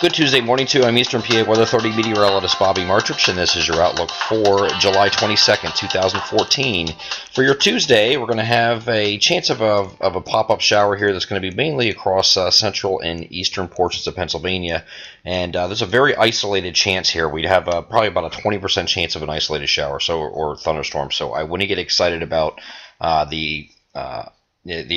Good Tuesday morning to you. I'm Eastern PA Weather 30 meteorologist Bobby Martrich, and this is your outlook for July 22nd, 2014. For your Tuesday, we're going to have a chance of a pop-up shower here that's going to be mainly across central and eastern portions of Pennsylvania. And there's a very isolated chance here. We'd have probably about a 20% chance of an isolated shower or thunderstorm. So I wouldn't get excited about the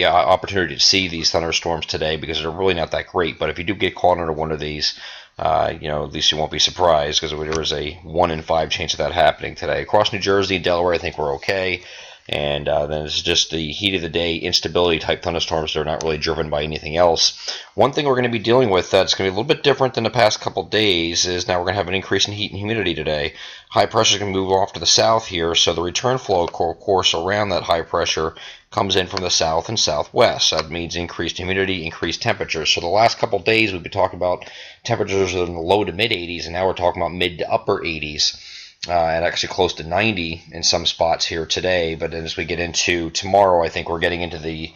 opportunity to see these thunderstorms today because they're really not that great. But if you do get caught under one of these, at least you won't be surprised because there is a 1 in 5 chance of that happening today. Across New Jersey and Delaware, I think we're okay. And then it's just the heat of the day, instability type thunderstorms. They're not really driven by anything else. One thing we're going to be dealing with that's going to be a little bit different than the past couple days is now we're going to have an increase in heat and humidity today. High pressure is going to move off to the south here, so the return flow course around that high pressure comes in from the south and southwest. That means increased humidity, increased temperatures. So the last couple days we've been talking about temperatures in the low to mid 80s, and now we're talking about mid to upper 80s. And actually close to 90 in some spots here today. But then as we get into tomorrow, I think we're getting into the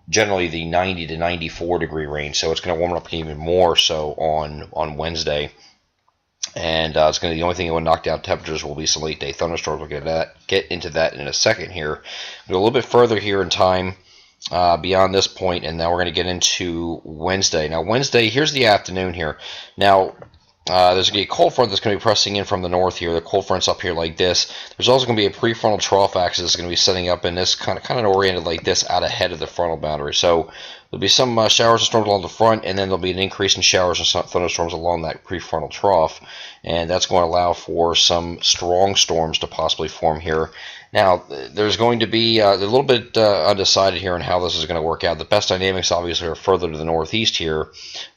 generally the 90 to 94 degree range. So it's going to warm up even more so on Wednesday. And it's going to the only thing that will knock down temperatures will be some late day thunderstorms. We'll get into that in a second here. Go a little bit further here in time. Beyond this point, and now we're going to get into Wednesday. Now Wednesday, here's the afternoon here. Now there's going to be a cold front that's going to be pressing in from the north here. The cold front's up here like this. There's also going to be a prefrontal trough axis that's going to be setting up in this kind of oriented like this out ahead of the frontal boundary. So there'll be some showers and storms along the front, and then there'll be an increase in showers and thunderstorms along that prefrontal trough, and that's going to allow for some strong storms to possibly form here. Now, there's going to be a little bit undecided here on how this is going to work out. The best dynamics obviously are further to the northeast here,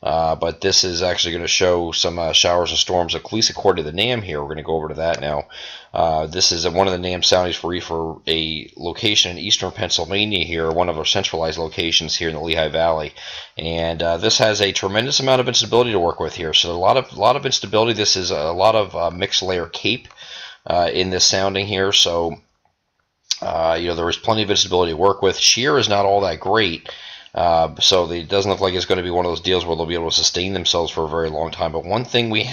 but this is actually going to show some showers and storms, at least according to the NAM here. We're going to go over to that now. This is one of the NAM soundings for a location in eastern Pennsylvania here, one of our centralized locations here in the Lehigh Valley. And this has a tremendous amount of instability to work with here. So a lot of instability. This is a lot of mixed layer cape in this sounding here. So there is plenty of instability to work with. Shear is not all that great. So it doesn't look like it's going to be one of those deals where they'll be able to sustain themselves for a very long time. But one thing we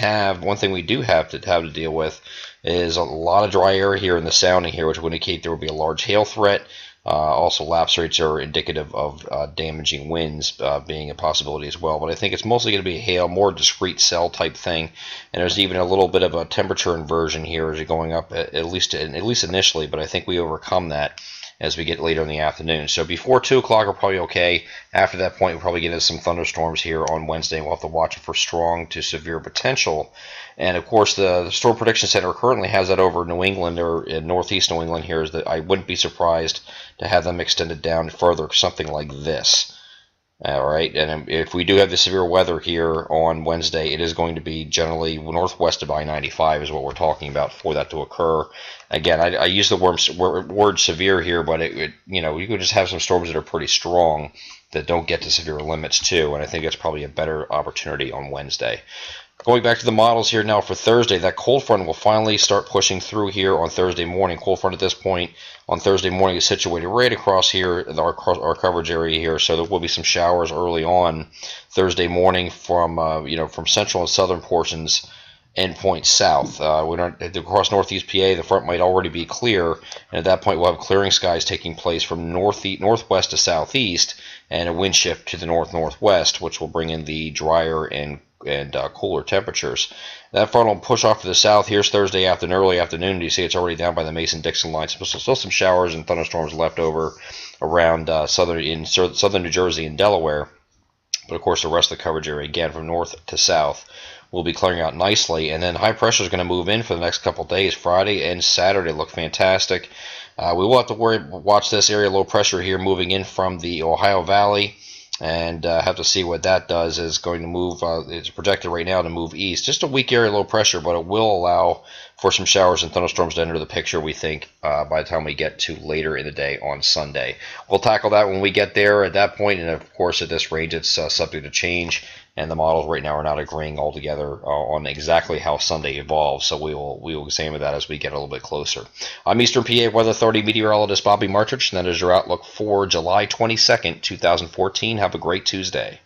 do have to deal with is a lot of dry air here in the sounding here, which would indicate there will be a large hail threat. Also, lapse rates are indicative of damaging winds being a possibility as well. But I think it's mostly going to be a hail, more discrete cell type thing. And there's even a little bit of a temperature inversion here as you're going up, at least initially. But I think we overcome that as we get later in the afternoon. So before 2 o'clock, we're probably okay. After that point, we'll probably get into some thunderstorms here on Wednesday. We'll have to watch for strong to severe potential. And of course, the Storm Prediction Center currently has that over New England or in northeast New England here. Is that I wouldn't be surprised to have them extended down further, something like this. All right, and if we do have the severe weather here on Wednesday, it is going to be generally northwest of I-95 is what we're talking about for that to occur. Again, I use the word severe here, but you could just have some storms that are pretty strong that don't get to severe limits too, and I think that's probably a better opportunity on Wednesday. Going back to the models here now for Thursday, that cold front will finally start pushing through here on Thursday morning. Cold front at this point on Thursday morning is situated right across here, our coverage area here, so there will be some showers early on Thursday morning from central and southern portions endpoint south. Across northeast PA, the front might already be clear, and at that point we'll have clearing skies taking place from northwest to southeast, and a wind shift to the northwest, which will bring in the drier and cooler temperatures. That front will push off to the south. Here's Thursday early afternoon. You see it's already down by the Mason-Dixon line. So still some showers and thunderstorms left over around southern New Jersey and Delaware. But of course, the rest of the coverage area, again from north to south, will be clearing out nicely. And then high pressure is going to move in for the next couple of days. Friday and Saturday look fantastic. We will have to watch this area low pressure here moving in from the Ohio Valley. And have to see what that does. Is going to move, it's projected right now to move east. Just a weak area low pressure, but it will allow for some showers and thunderstorms to enter the picture, we think, by the time we get to later in the day on Sunday. We'll tackle that when we get there at that point, and of course at this range it's subject to change, and the models right now are not agreeing altogether on exactly how Sunday evolves, so we will examine that as we get a little bit closer. I'm Eastern PA Weather Authority meteorologist Bobby Martrich, and that is your outlook for July 22nd, 2014. Have a great Tuesday.